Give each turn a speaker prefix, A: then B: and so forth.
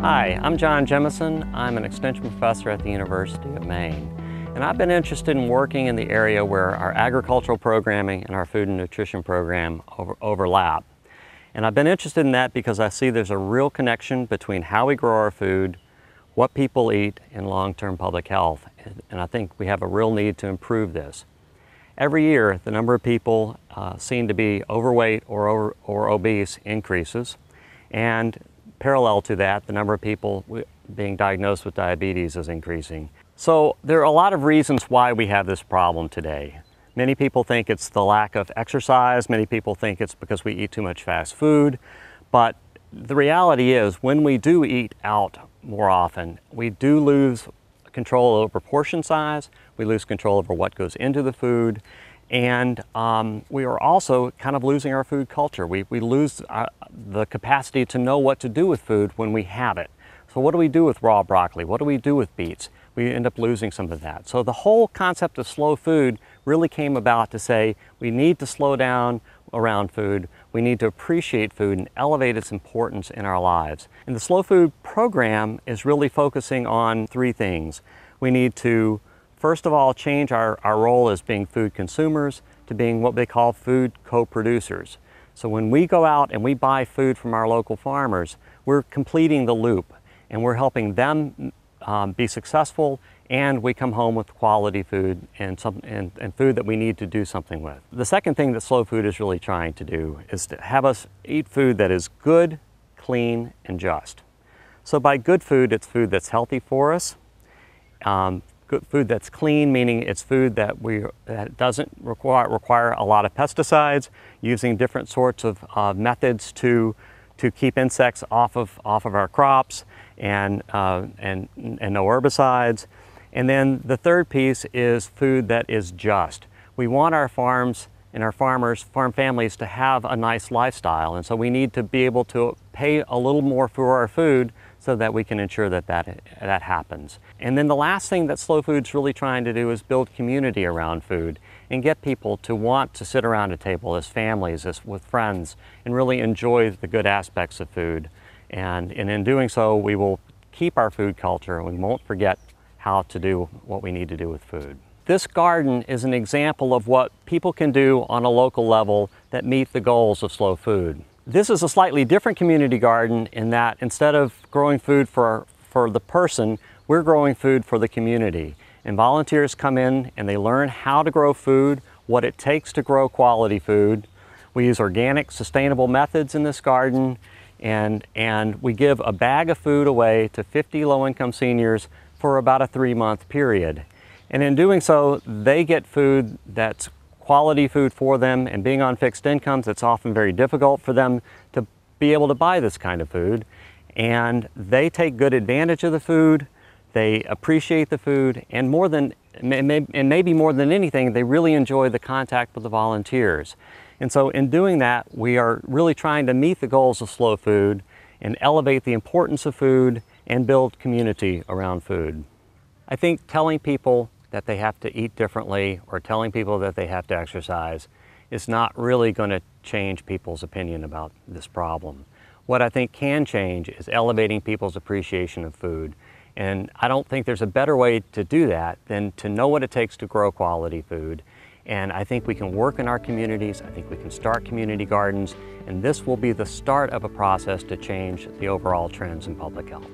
A: Hi, I'm John Jemison. I'm an extension professor at the University of Maine. And I've been interested in working in the area where our agricultural programming and our food and nutrition program overlap. And I've been interested in that because I see there's a real connection between how we grow our food, what people eat, and long-term public health. And I think we have a real need to improve this. Every year, the number of people seen to be overweight or obese increases. And parallel to that, the number of people being diagnosed with diabetes is increasing. So there are a lot of reasons why we have this problem today. Many people think it's the lack of exercise. Many people think it's because we eat too much fast food. But the reality is, when we do eat out more often, we do lose control over portion size. We lose control over what goes into the food. And we are also kind of losing our food culture. We lose the capacity to know what to do with food when we have it. So what do we do with raw broccoli? What do we do with beets? We end up losing some of that. So the whole concept of slow food really came about to say we need to slow down around food. We need to appreciate food and elevate its importance in our lives. And the slow food program is really focusing on three things. We need to, first of all, change our role as being food consumers to being what they call food co-producers. So when we go out and we buy food from our local farmers, we're completing the loop and we're helping them be successful, and we come home with quality food and food that we need to do something with. The second thing that slow food is really trying to do is to have us eat food that is good, clean, and just. So by good food, it's food that's healthy for us. Good food that's clean, meaning it's food that doesn't require a lot of pesticides, using different sorts of methods to keep insects off of our crops, and no herbicides. And then the third piece is food that is just. We want our farms and our farm families to have a nice lifestyle, and so we need to be able to pay a little more for our food so that we can ensure that happens. And then the last thing that slow food's really trying to do is build community around food and get people to want to sit around a table as families, as with friends, and really enjoy the good aspects of food. And in doing so, we will keep our food culture and we won't forget how to do what we need to do with food. This garden is an example of what people can do on a local level that meet the goals of slow food. This is a slightly different community garden in that instead of growing food for the person, we're growing food for the community. And volunteers come in and they learn how to grow food, what it takes to grow quality food. We use organic, sustainable methods in this garden, and we give a bag of food away to 50 low-income seniors for about a 3-month period. And in doing so, they get food that's quality food for them, and being on fixed incomes, it's often very difficult for them to be able to buy this kind of food. And they take good advantage of the food, they appreciate the food, and maybe more than anything, they really enjoy the contact with the volunteers. And so in doing that, we are really trying to meet the goals of slow food and elevate the importance of food and build community around food. I think telling people that they have to eat differently or telling people that they have to exercise is not really going to change people's opinion about this problem. What I think can change is elevating people's appreciation of food. And I don't think there's a better way to do that than to know what it takes to grow quality food. And I think we can work in our communities. I think we can start community gardens. And this will be the start of a process to change the overall trends in public health.